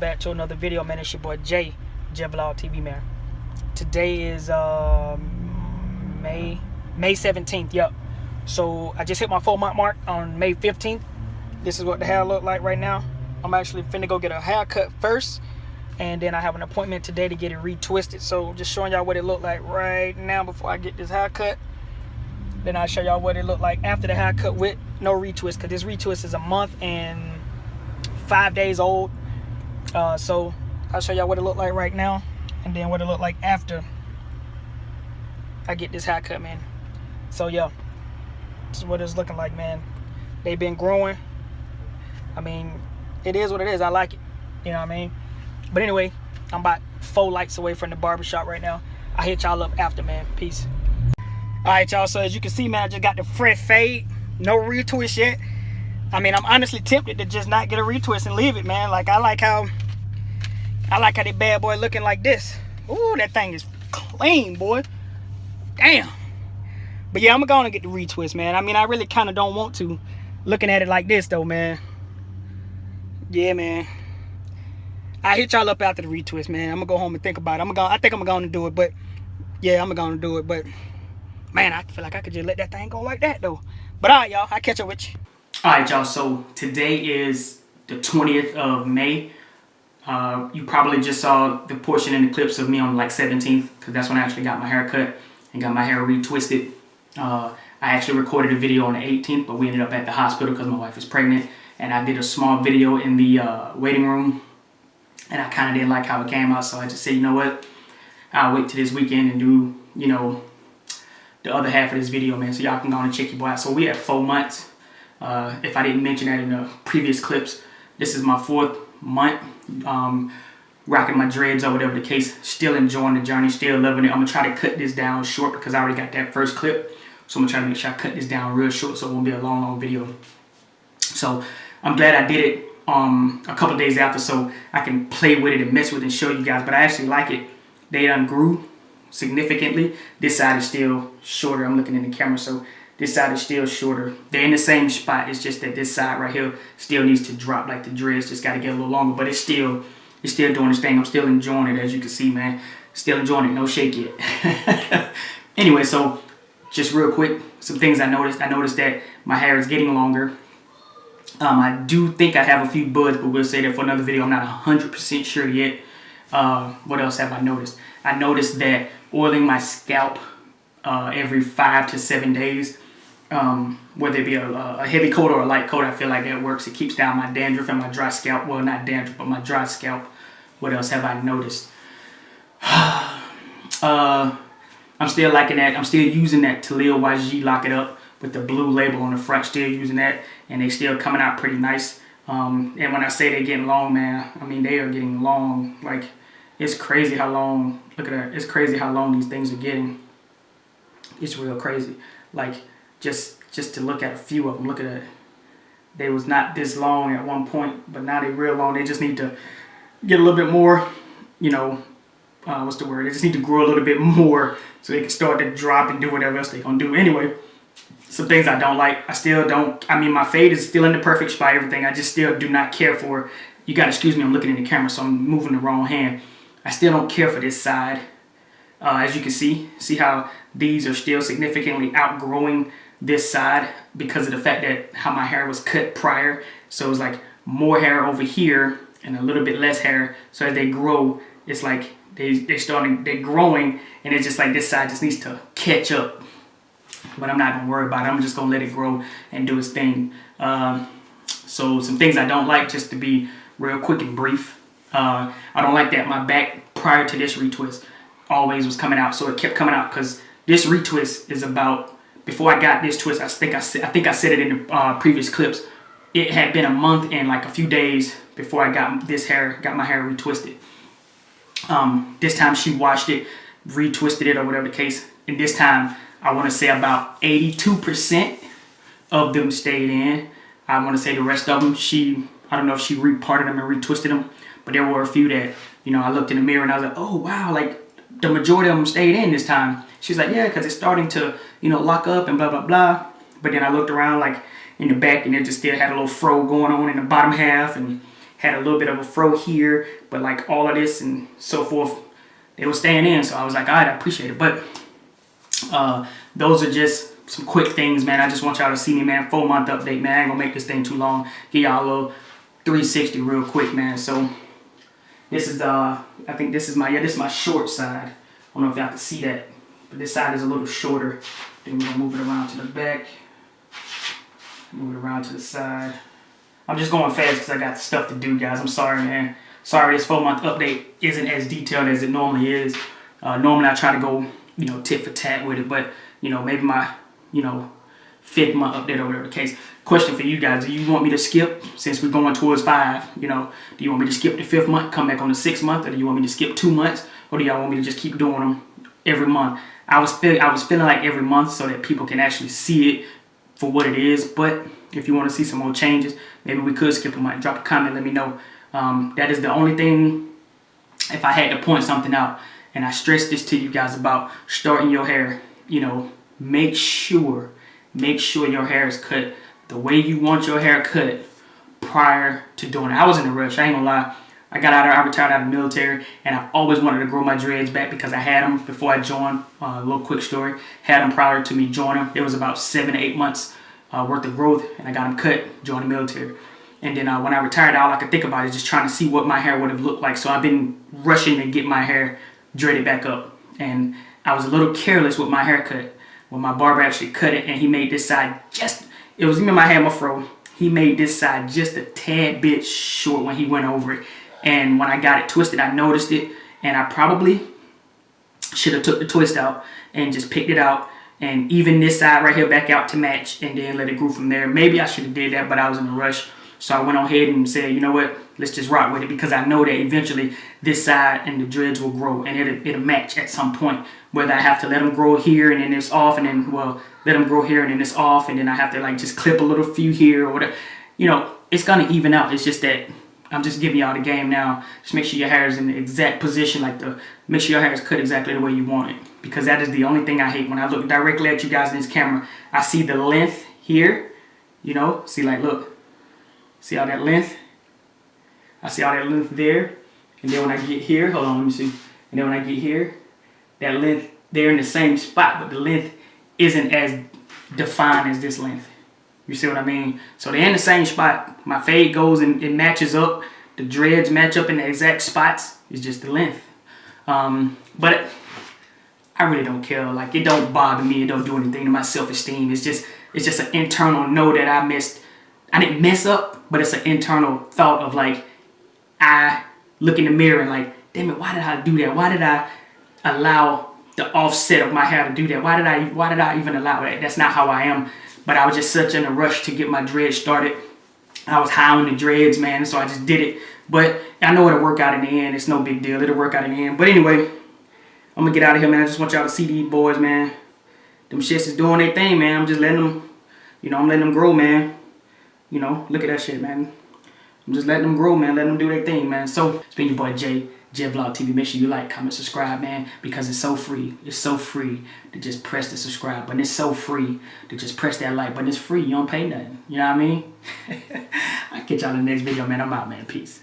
back to another video, man. It's your boy Jay Vlog TV, man. Today is May 17th. Yep. So I just hit my 4-month mark on May 15th. This is what the hair look like right now. I'm actually finna go get a haircut first, and then I have an appointment today to get it retwisted. So just showing y'all what it look like right now before I get this haircut. Then I'll show y'all what it look like after the haircut with no retwist, because this retwist is a month and 5 days old. So I'll show y'all what it look like right now, and then what it look like after I get this haircut, man. So yeah, this is what it's looking like, man. They've been growing. I mean, it is what it is. I like it, you know what I mean? But anyway, I'm about 4 lights away from the barbershop right now. I'll hit y'all up after, man. Peace. Alright, y'all, so as you can see, man, I just got the fresh fade. No retwist yet. I mean, I'm honestly tempted to just not get a retwist and leave it, man. Like, I like how that bad boy looking like this. Ooh, that thing is clean, boy. Damn. But yeah, I'm gonna get the retwist, man. I mean, I really kind of don't want to, looking at it like this, though, man. Yeah, man. I hit y'all up after the retwist, man. I'm gonna go home and think about it. I think I'm gonna do it, but yeah, I'm gonna do it, but man, I feel like I could just let that thing go like that, though. But all right, y'all, I'll catch up with you. All right, y'all, so today is the 20th of May. You probably just saw the portion in the clips of me on like 17th, because that's when I actually got my hair cut and got my hair retwisted. I actually recorded a video on the 18th, but we ended up at the hospital because my wife is pregnant. And I did a small video in the waiting room, and I kind of didn't like how it came out, so I just said, you know what, I'll wait till this weekend and do, you know, the other half of this video, man, so y'all can go on and check your boy out. So we at 4 months. If I didn't mention that in the previous clips, this is my 4th month, rocking my dreads or whatever the case. Still enjoying the journey, still loving it. I'm gonna try to cut this down short because I already got that first clip, so I'm gonna try to make sure I cut this down real short so it won't be a long video. So I'm glad I did it a couple days after, so I can play with it and mess with it and show you guys. But I actually like it. They done grew significantly. This side is still shorter. I'm looking in the camera, so this side is still shorter. They're in the same spot. It's just that this side right here still needs to drop, like the dreads just got to get a little longer, but it's still doing its thing. I'm still enjoying it, as you can see, man. Still enjoying it. No shake yet. Anyway, so just real quick, some things I noticed. I noticed that my hair is getting longer. I do think I have a few buds, but we'll say that for another video. I'm not 100% sure yet. What else have I noticed? I noticed that oiling my scalp every 5 to 7 days, whether it be a heavy coat or a light coat, I feel like that works. It keeps down my dandruff and my dry scalp. Well, not dandruff, but my dry scalp. What else have I noticed? I'm still liking that. I'm still using that Talil YG Lock It Up with the blue label on the front. Still using that, and they still coming out pretty nice. And when I say they're getting long, man, I mean they are getting long. Like, it's crazy how long. Look at that. It's crazy how long these things are getting. It's real crazy. Like, just to look at a few of them. Look at that. They was not this long at one point, but now they're real long. They just need to get a little bit more, you know, what's the word? They just need to grow a little bit more so they can start to drop and do whatever else they're gonna do. Anyway, some things I don't like. I mean, my fade is still in the perfect spot, everything. I just still do not care for, you gotta excuse me, I'm looking in the camera, so I'm moving the wrong hand. I still don't care for this side. As you can see how these are still significantly outgrowing this side because of the fact that how my hair was cut prior. So it was like more hair over here and a little bit less hair. So as they grow, it's like they're growing, and it's just like this side just needs to catch up. But I'm not gonna worry about it. I'm just gonna let it grow and do its thing. So some things I don't like, just to be real quick and brief. I don't like that my back prior to this retwist always was coming out, so it kept coming out because this retwist is about, before I got this twist, I think I said it in the previous clips, it had been a month and like a few days before I got my hair retwisted. This time she washed it, retwisted it or whatever the case, and this time I want to say about 82% of them stayed in. I want to say the rest of them, I don't know if she reparted them and retwisted them, but there were a few that, you know, I looked in the mirror and I was like, oh wow, like the majority of them stayed in this time. She's like, yeah, because it's starting to, you know, lock up and blah, blah, blah. But then I looked around like in the back, and it just still had a little fro going on in the bottom half, and had a little bit of a fro here, but like all of this and so forth, it was staying in. So I was like, all right, I appreciate it. But those are just some quick things, man. I just want y'all to see me, man. 4-month update, man. I ain't gonna make this thing too long. Give y'all a little 360 real quick, man. So this is I think this is my short side. I don't know if y'all can see that, but this side is a little shorter. Then we're gonna move it around to the back. Move it around to the side. I'm just going fast because I got stuff to do, guys. I'm sorry, man. Sorry this 4-month update isn't as detailed as it normally is. Normally I try to go, you know, tit for tat with it, but, you know, maybe my, you know, 5th month update or whatever the case. Question for you guys: do you want me to skip, since we're going towards 5, you know, do you want me to skip the 5th month, come back on the 6th month, or do you want me to skip 2 months, or do y'all want me to just keep doing them every month? I was feeling like every month so that people can actually see it for what it is. But if you want to see some more changes, maybe we could skip a month. Drop a comment, let me know. That is the only thing, if I had to point something out, and I stress this to you guys about starting your hair, you know, make sure your hair is cut the way you want your hair cut prior to doing it. I was in a rush, I ain't gonna lie. I retired out of the military, and I've always wanted to grow my dreads back because I had them before I joined. A little quick story: had them prior to me joining. It was about 7 to 8 months worth of growth, and I got them cut, joined the military. And then when I retired, all I could think about is just trying to see what my hair would have looked like. So I've been rushing to get my hair dreaded back up, and I was a little careless with my haircut. When my barber actually cut it, and he made this side it was even my hair, my fro. He made this side just a tad bit short when he went over it. And when I got it twisted, I noticed it, and I probably should have took the twist out and just picked it out and even this side right here back out to match, and then let it grow from there. Maybe I should have did that, but I was in a rush. So I went on ahead and said, you know what, let's just rock with it, because I know that eventually this side and the dreads will grow, and it'll match at some point. Whether I have to let them grow here and then it's off, and then, well, let them grow here and then it's off, and then I have to like just clip a little few here or whatever. You know, it's gonna even out. It's just that I'm just giving y'all the game now. Just make sure your hair is in the exact position, make sure your hair is cut exactly the way you want it. Because that is the only thing I hate. When I look directly at you guys in this camera, I see the length here, you know, see, like, look, see all that length? I see all that length there. And then when I get here, hold on, let me see. And then when I get here, that length, they're in the same spot, but the length isn't as defined as this length. You see what I mean? So they're in the same spot. My fade goes and it matches up. The dreads match up in the exact spots. It's just the length. But I really don't care. Like, it don't bother me. It don't do anything to my self-esteem. It's just an internal know that I missed. I didn't mess up, but it's an internal thought of like, I look in the mirror and like, damn it, why did I do that? Why did I allow the offset of my hair to do that? Why did I even allow that? That's not how I am. But I was just such in a rush to get my dreads started. I was high on the dreads, man, so I just did it. But I know it'll work out in the end. It's no big deal. It'll work out in the end. But anyway, I'm gonna get out of here, man. I just want y'all to see these boys, man. Them shits is doing their thing, man. I'm just letting them, you know, I'm letting them grow, man. You know, look at that shit, man. I'm just letting them grow, man. Letting them do their thing, man. So, it's been your boy Jay Vlog TV. Make sure you like, comment, subscribe, man, because it's so free. It's so free to just press the subscribe button. It's so free to just press that like button. It's free. You don't pay nothing. You know what I mean? I'll catch y'all in the next video, man. I'm out, man. Peace.